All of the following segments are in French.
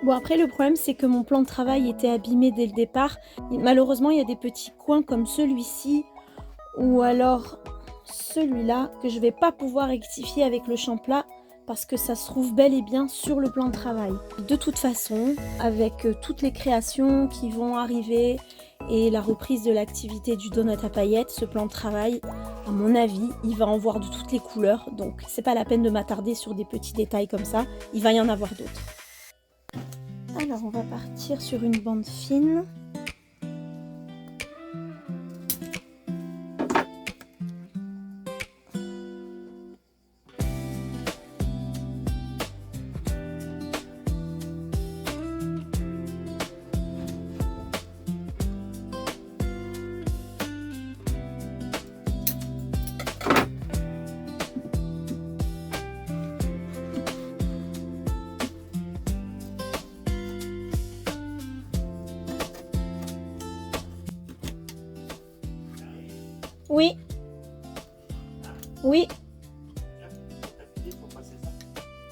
Bon après le problème c'est que mon plan de travail était abîmé dès le départ. Malheureusement il y a des petits coins comme celui-ci ou alors celui-là que je vais pas pouvoir rectifier avec le Champla parce que ça se trouve bel et bien sur le plan de travail. De toute façon, avec toutes les créations qui vont arriver et la reprise de l'activité du donut à paillettes, ce plan de travail, à mon avis, il va en voir de toutes les couleurs. Donc c'est pas la peine de m'attarder sur des petits détails comme ça, il va y en avoir d'autres. Alors on va partir sur une bande fine. Oui. Oui.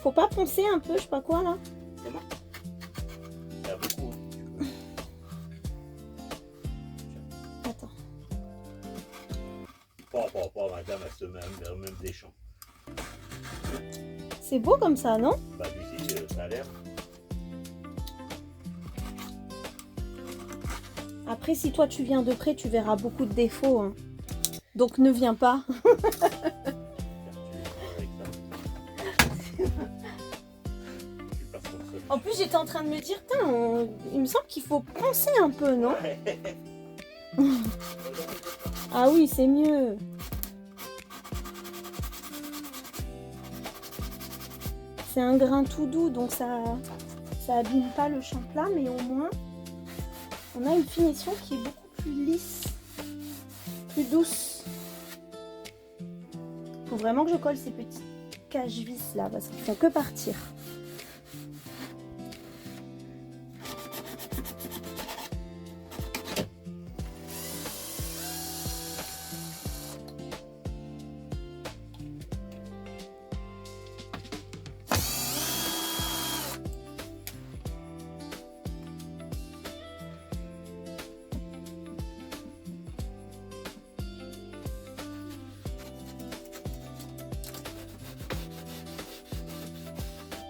Faut pas poncer un peu, je sais pas quoi là. Comment? Il y a beaucoup. Attends. Pas, madame, elle se met même des champs. C'est beau comme ça, non? Bah, d'ici, ça a l'air. Après, si toi tu viens de près, tu verras beaucoup de défauts. Hein. Donc ne viens pas. En plus, j'étais en train de me dire, il me semble qu'il faut poncer un peu, non? Ah oui, c'est mieux. C'est un grain tout doux, donc ça abîme pas le Champla, mais au moins, on a une finition qui est beaucoup plus lisse, plus douce. Faut vraiment que je colle ces petits cache-vis là, parce qu'ils font que partir.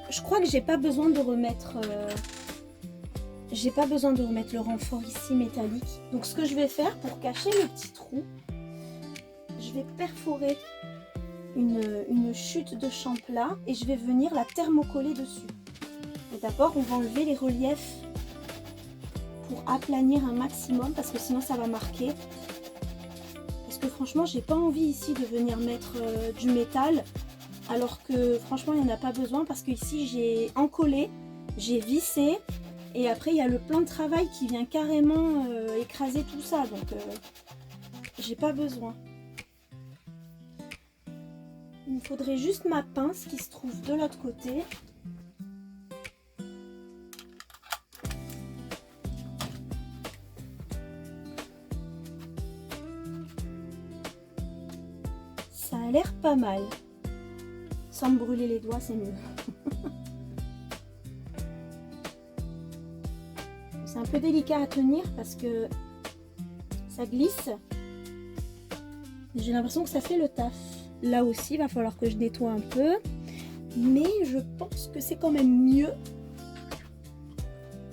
Je crois que j'ai pas besoin de remettre le renfort ici métallique. Donc ce que je vais faire pour cacher le petit trou, je vais perforer une chute de Champla et je vais venir la thermocoller dessus. Et d'abord on va enlever les reliefs pour aplanir un maximum parce que sinon ça va marquer. Parce que franchement j'ai pas envie ici de venir mettre du métal. Alors que franchement il n'y en a pas besoin parce que ici j'ai encollé, j'ai vissé et après il y a le plan de travail qui vient carrément écraser tout ça, donc j'ai pas besoin. Il me faudrait juste ma pince qui se trouve de l'autre côté. Ça a l'air pas mal. Sans me brûler les doigts, c'est mieux. C'est un peu délicat à tenir parce que ça glisse. J'ai l'impression que ça fait le taf. Là aussi, il va falloir que je nettoie un peu. Mais je pense que c'est quand même mieux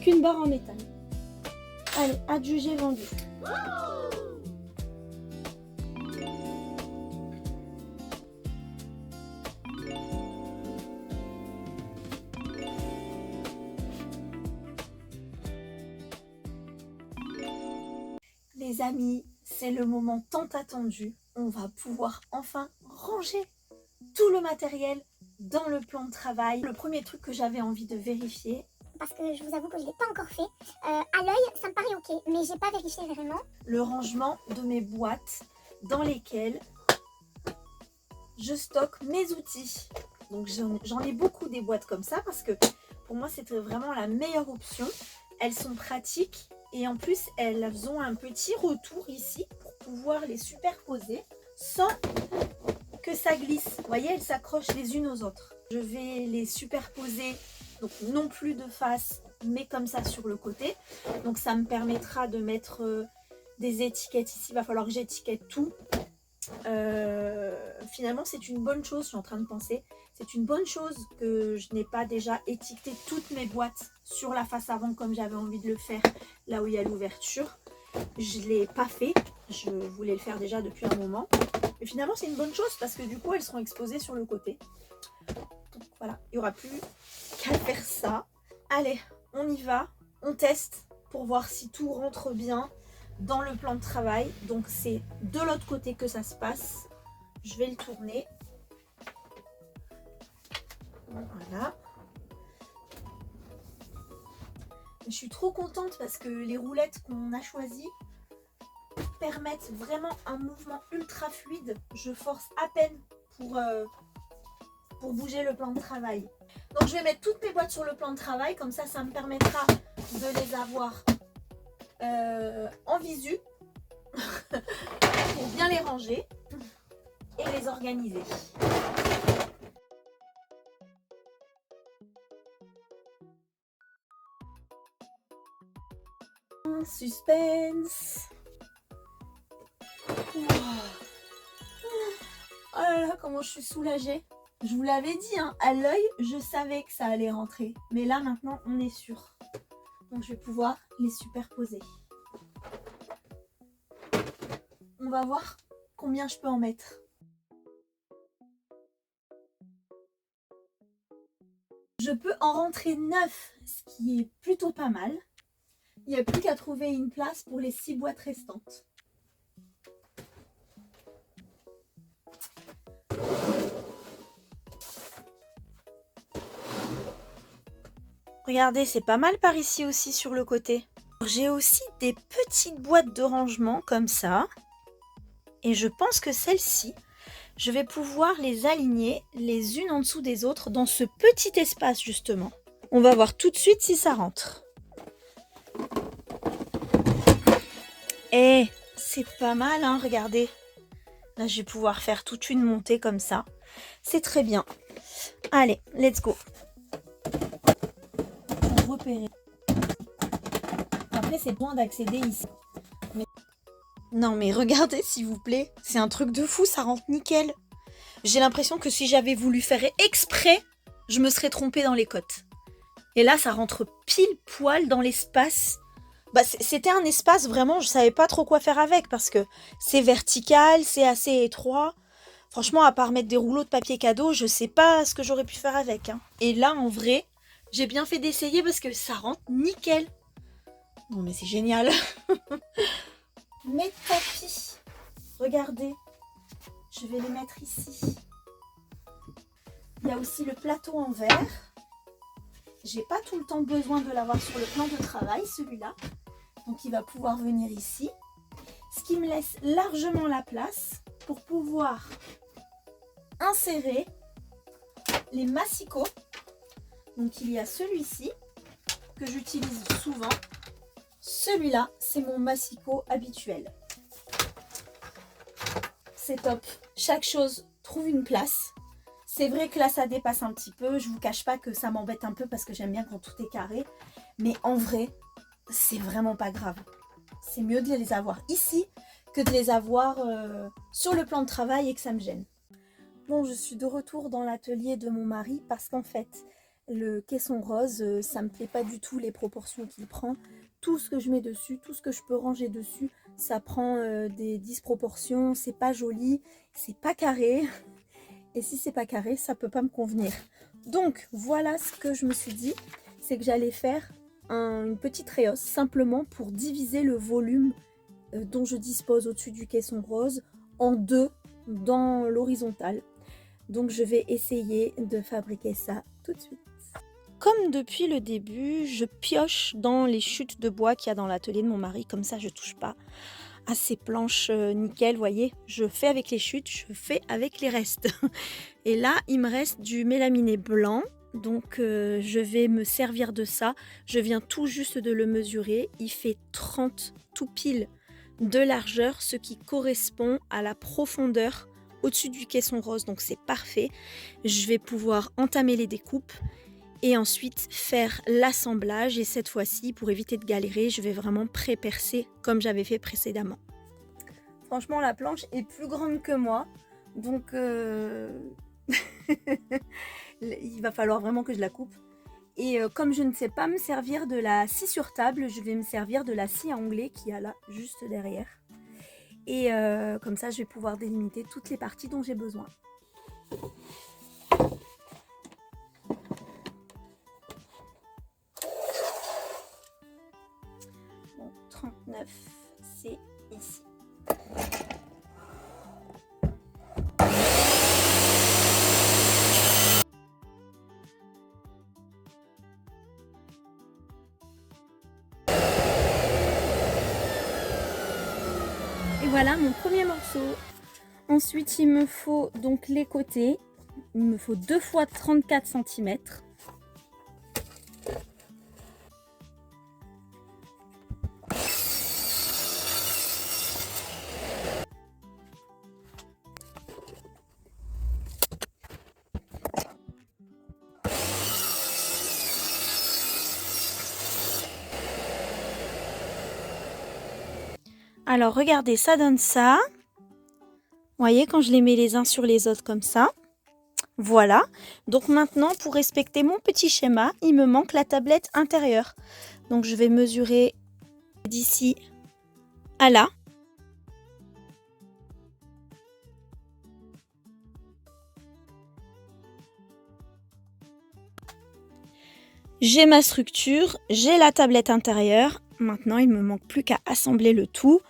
qu'une barre en métal. Allez, adjugé vendu. Les amis, c'est le moment tant attendu. On va pouvoir enfin ranger tout le matériel dans le plan de travail. Le premier truc que j'avais envie de vérifier, parce que je vous avoue que je ne l'ai pas encore fait. À l'œil, ça me paraît ok, mais j'ai pas vérifié vraiment. le rangement de mes boîtes dans lesquelles je stocke mes outils. Donc j'en ai beaucoup des boîtes comme ça parce que pour moi c'était vraiment la meilleure option. Elles sont pratiques et en plus elles ont un petit retour ici pour pouvoir les superposer sans que ça glisse. Vous voyez, elles s'accrochent les unes aux autres. Je vais les superposer, donc non plus de face mets comme ça sur le côté. Donc ça me permettra de mettre des étiquettes ici. Il va falloir que j'étiquette tout. Finalement c'est une bonne chose, je suis en train de penser. C'est une bonne chose que je n'ai pas déjà étiqueté toutes mes boîtes sur la face avant comme j'avais envie de le faire là où il y a l'ouverture. Je ne l'ai pas fait, je voulais le faire déjà depuis un moment. Mais finalement c'est une bonne chose parce que du coup elles seront exposées sur le côté. Donc voilà, il n'y aura plus qu'à faire ça. Allez, on y va, on teste pour voir si tout rentre bien dans le plan de travail. Donc c'est de l'autre côté que ça se passe. Je vais le tourner. Voilà. Je suis trop contente parce que les roulettes qu'on a choisies permettent vraiment un mouvement ultra fluide. Je force à peine pour bouger le plan de travail. Donc je vais mettre toutes mes boîtes sur le plan de travail, comme ça, ça me permettra de les avoir en visu pour bien les ranger et les organiser. Suspense. Oh là là, comment je suis soulagée. Je vous l'avais dit, hein, à l'œil, je savais que ça allait rentrer. Mais là, maintenant, on est sûr. Donc, je vais pouvoir les superposer. On va voir combien je peux en mettre. Je peux en rentrer 9, ce qui est plutôt pas mal. Il n'y a plus qu'à trouver une place pour les 6 boîtes restantes. Regardez, c'est pas mal par ici aussi sur le côté. J'ai aussi des petites boîtes de rangement comme ça. Et je pense que celles-ci, je vais pouvoir les aligner les unes en dessous des autres dans ce petit espace justement. On va voir tout de suite si ça rentre. Et c'est pas mal, hein, regardez. Là, je vais pouvoir faire toute une montée comme ça. C'est très bien. Allez, let's go. Pour repérer. Après, c'est loin d'accéder ici. Mais... Non, mais regardez, s'il vous plaît. C'est un truc de fou, ça rentre nickel. J'ai l'impression que si j'avais voulu faire exprès, je me serais trompée dans les cotes. Et là, ça rentre pile poil dans l'espace. Bah, c'était un espace, vraiment, je savais pas trop quoi faire avec parce que c'est vertical, c'est assez étroit. Franchement, à part mettre des rouleaux de papier cadeau, je sais pas ce que j'aurais pu faire avec. Hein. Et là, en vrai, j'ai bien fait d'essayer parce que ça rentre nickel. Non, mais c'est génial. Mes tapis, regardez, je vais les mettre ici. Il y a aussi le plateau en verre. J'ai pas tout le temps besoin de l'avoir sur le plan de travail, celui-là. Donc il va pouvoir venir ici. Ce qui me laisse largement la place pour pouvoir insérer les massicots. Donc il y a celui-ci que j'utilise souvent. Celui-là, c'est mon massicot habituel. C'est top. Chaque chose trouve une place. C'est vrai que là, ça dépasse un petit peu. Je vous cache pas que ça m'embête un peu parce que j'aime bien quand tout est carré. Mais en vrai, c'est vraiment pas grave. C'est mieux de les avoir ici que de les avoir sur le plan de travail et que ça me gêne. Bon, je suis de retour dans l'atelier de mon mari parce qu'en fait, le caisson rose, ça me plaît pas du tout les proportions qu'il prend. Tout ce que je mets dessus, tout ce que je peux ranger dessus, ça prend des disproportions, c'est pas joli, c'est pas carré. Et si c'est pas carré, ça peut pas me convenir. Donc voilà ce que je me suis dit, c'est que j'allais faire une petite rehausse simplement pour diviser le volume dont je dispose au-dessus du caisson rose en deux dans l'horizontale. Donc je vais essayer de fabriquer ça tout de suite. Comme depuis le début, je pioche dans les chutes de bois qu'il y a dans l'atelier de mon mari, comme ça je touche pas à ces planches nickel, voyez, je fais avec les chutes, je fais avec les restes. Et là, il me reste du mélaminé blanc, donc je vais me servir de ça. Je viens tout juste de le mesurer, il fait 30 tout pile de largeur, ce qui correspond à la profondeur au-dessus du caisson rose, donc c'est parfait. Je vais pouvoir entamer les découpes et ensuite faire l'assemblage. Et cette fois-ci, pour éviter de galérer, je vais vraiment pré-percer comme j'avais fait précédemment. Franchement, la planche est plus grande que moi, donc il va falloir vraiment que je la coupe. Et comme je ne sais pas me servir de la scie sur table, je vais me servir de la scie à onglet qui est là juste derrière. Et comme ça, je vais pouvoir délimiter toutes les parties dont j'ai besoin. Bon, 39, c'est ici. Et voilà mon premier morceau. Ensuite, il me faut donc les côtés. Il me faut 2 fois 34 cm. Alors regardez, ça donne ça. Vous voyez quand je les mets les uns sur les autres comme ça. Voilà. Donc maintenant, pour respecter mon petit schéma, il me manque la tablette intérieure. Donc je vais mesurer d'ici à là. J'ai ma structure, j'ai la tablette intérieure. Maintenant, il ne me manque plus qu'à assembler le tout.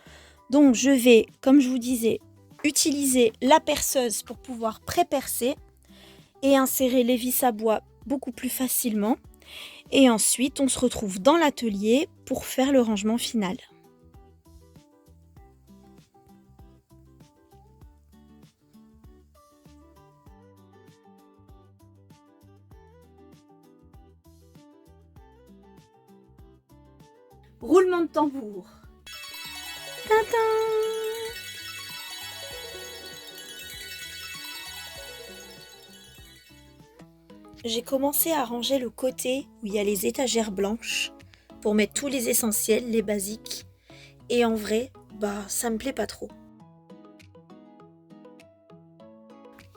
Donc je vais, comme je vous disais, utiliser la perceuse pour pouvoir pré-percer et insérer les vis à bois beaucoup plus facilement. Et ensuite, on se retrouve dans l'atelier pour faire le rangement final. Roulement de tambour. Tintin! J'ai commencé à ranger le côté où il y a les étagères blanches pour mettre tous les essentiels, les basiques. Et en vrai, ça me plaît pas trop.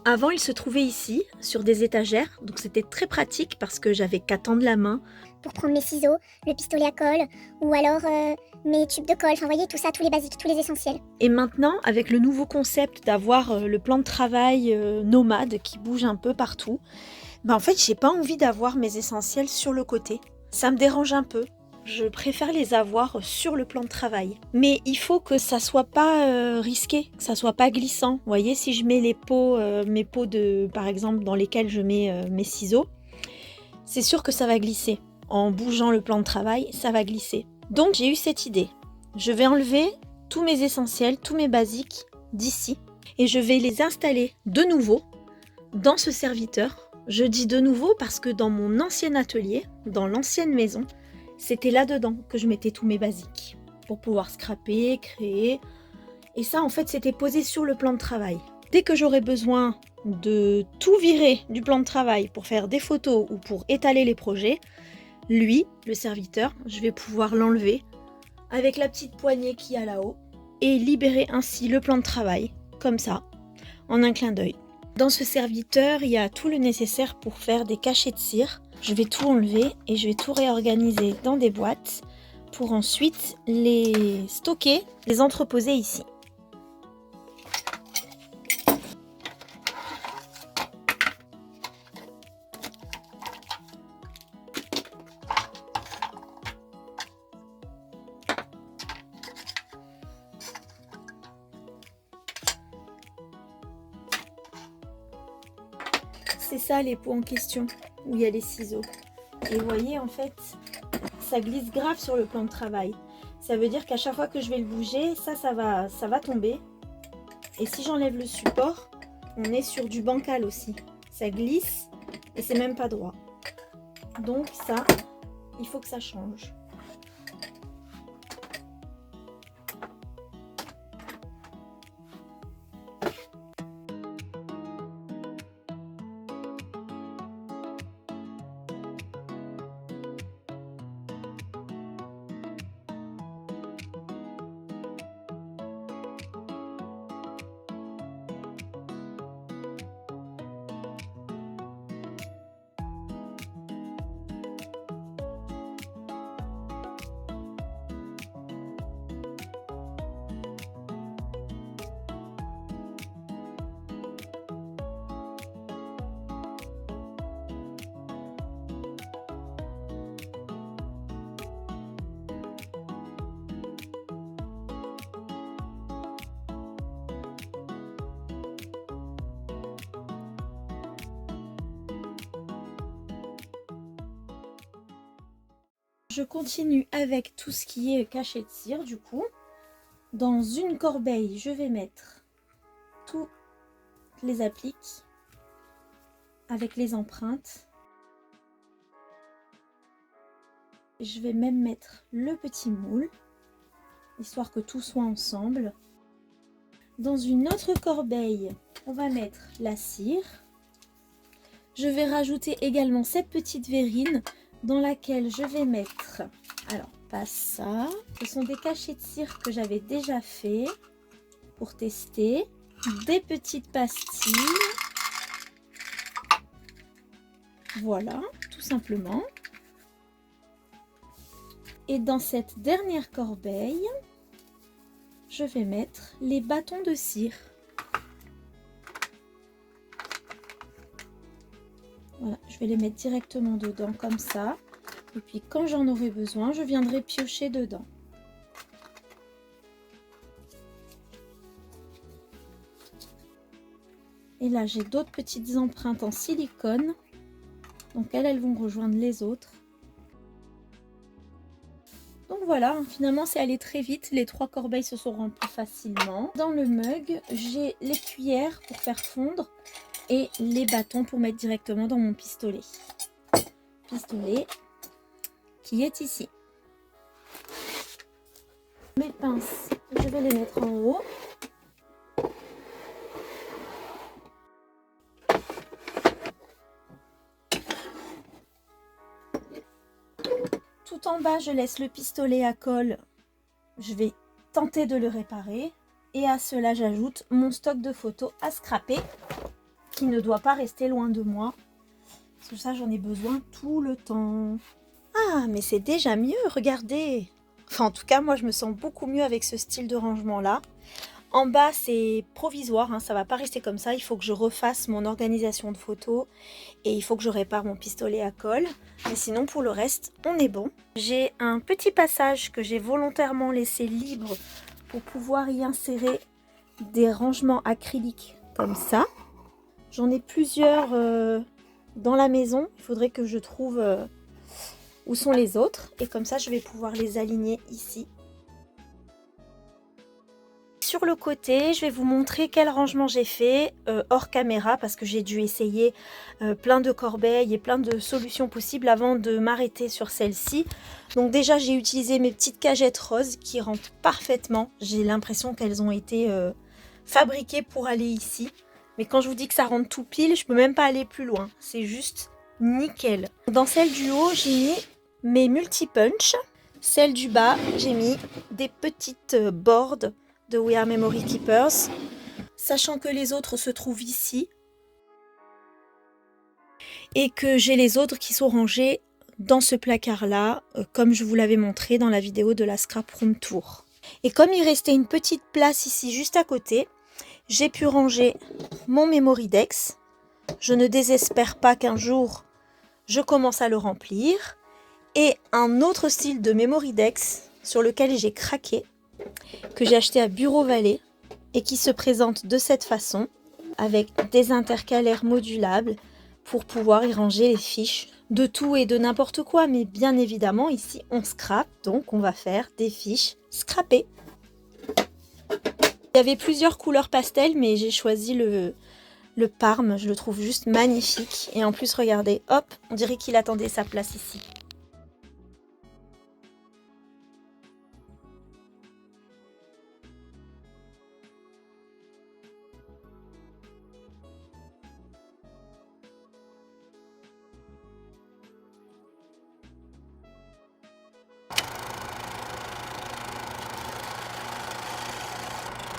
Avant, il se trouvait ici, sur des étagères, donc c'était très pratique parce que j'avais qu'à tendre la main. Pour prendre mes ciseaux, le pistolet à colle, ou alors mes tubes de colle, enfin vous voyez tout ça, tous les basiques, tous les essentiels. Et maintenant, avec le nouveau concept d'avoir le plan de travail nomade qui bouge un peu partout, en fait, j'ai pas envie d'avoir mes essentiels sur le côté. Ça me dérange un peu. Je préfère les avoir sur le plan de travail. Mais il faut que ça soit pas risqué, que ça soit pas glissant. Vous voyez, si je mets les pots, mes pots par exemple, dans lesquels je mets mes ciseaux, c'est sûr que ça va glisser. En bougeant le plan de travail, ça va glisser. Donc j'ai eu cette idée. Je vais enlever tous mes essentiels, tous mes basiques d'ici et je vais les installer de nouveau dans ce serviteur. Je dis de nouveau parce que dans mon ancien atelier, dans l'ancienne maison, c'était là-dedans que je mettais tous mes basiques pour pouvoir scraper, créer. Et ça, en fait, c'était posé sur le plan de travail. Dès que j'aurai besoin de tout virer du plan de travail pour faire des photos ou pour étaler les projets, lui, le serviteur, je vais pouvoir l'enlever avec la petite poignée qu'il y a là-haut et libérer ainsi le plan de travail, comme ça, en un clin d'œil. Dans ce serviteur, il y a tout le nécessaire pour faire des cachets de cire. Je vais tout enlever et je vais tout réorganiser dans des boîtes pour ensuite les stocker, les entreposer ici. C'est ça les pots en question, où il y a les ciseaux. Et vous voyez, en fait, ça glisse grave sur le plan de travail. Ça veut dire qu'à chaque fois que je vais le bouger, ça va tomber. Et si j'enlève le support, on est sur du bancal aussi. Ça glisse et c'est même pas droit. Donc ça, il faut que ça change. je continue avec tout ce qui est cachet de cire du coup. Dans une corbeille, je vais mettre tous les appliques avec les empreintes. Je vais même mettre le petit moule, histoire que tout soit ensemble. Dans une autre corbeille, on va mettre la cire. Je vais rajouter également cette petite verrine dans laquelle je vais mettre, alors pas ça, ce sont des cachets de cire que j'avais déjà fait pour tester, des petites pastilles, voilà, tout simplement. Et dans cette dernière corbeille, je vais mettre les bâtons de cire. Voilà, je vais les mettre directement dedans comme ça. Et puis quand j'en aurai besoin, je viendrai piocher dedans. Et là, j'ai d'autres petites empreintes en silicone. Donc elles vont rejoindre les autres. Donc voilà, finalement c'est allé très vite. Les 3 corbeilles se sont remplies facilement. Dans le mug, j'ai les cuillères pour faire fondre et les bâtons pour mettre directement dans mon pistolet. Pistolet qui est ici. Mes pinces, je vais les mettre en haut. Tout en bas, je laisse le pistolet à colle. Je vais tenter de le réparer. Et à cela, j'ajoute mon stock de photos à scraper, qui ne doit pas rester loin de moi. Parce que ça, j'en ai besoin tout le temps. Ah, mais c'est déjà mieux, regardez. Enfin, en tout cas, moi, je me sens beaucoup mieux avec ce style de rangement-là. En bas, c'est provisoire, hein, ça va pas rester comme ça. Il faut que je refasse mon organisation de photos et il faut que je répare mon pistolet à colle. Mais sinon, pour le reste, on est bon. J'ai un petit passage que j'ai volontairement laissé libre pour pouvoir y insérer des rangements acryliques comme ça. J'en ai plusieurs dans la maison. Il faudrait que je trouve où sont les autres. Et comme ça, je vais pouvoir les aligner ici. Sur le côté, je vais vous montrer quel rangement j'ai fait hors caméra parce que j'ai dû essayer plein de corbeilles et plein de solutions possibles avant de m'arrêter sur celle-ci. Donc déjà, j'ai utilisé mes petites cagettes roses qui rentrent parfaitement. J'ai l'impression qu'elles ont été fabriquées pour aller ici. Mais quand je vous dis que ça rentre tout pile, je peux même pas aller plus loin. C'est juste nickel. Dans celle du haut, j'ai mis mes multi-punch. Celle du bas, j'ai mis des petites boards de We Are Memory Keepers, sachant que les autres se trouvent ici et que j'ai les autres qui sont rangés dans ce placard-là, comme je vous l'avais montré dans la vidéo de la Scrap Room Tour. Et comme il restait une petite place ici juste à côté, j'ai pu ranger mon Memory Dex. Je ne désespère pas qu'un jour je commence à le remplir. Et un autre style de Memory Dex sur lequel j'ai craqué, que j'ai acheté à Bureau Vallée et qui se présente de cette façon avec des intercalaires modulables pour pouvoir y ranger les fiches de tout et de n'importe quoi. Mais bien évidemment, ici, on scrape, donc on va faire des fiches scrappées. Il y avait plusieurs couleurs pastel, mais j'ai choisi le Parme. Je le trouve juste magnifique. Et en plus, regardez, hop, on dirait qu'il attendait sa place ici.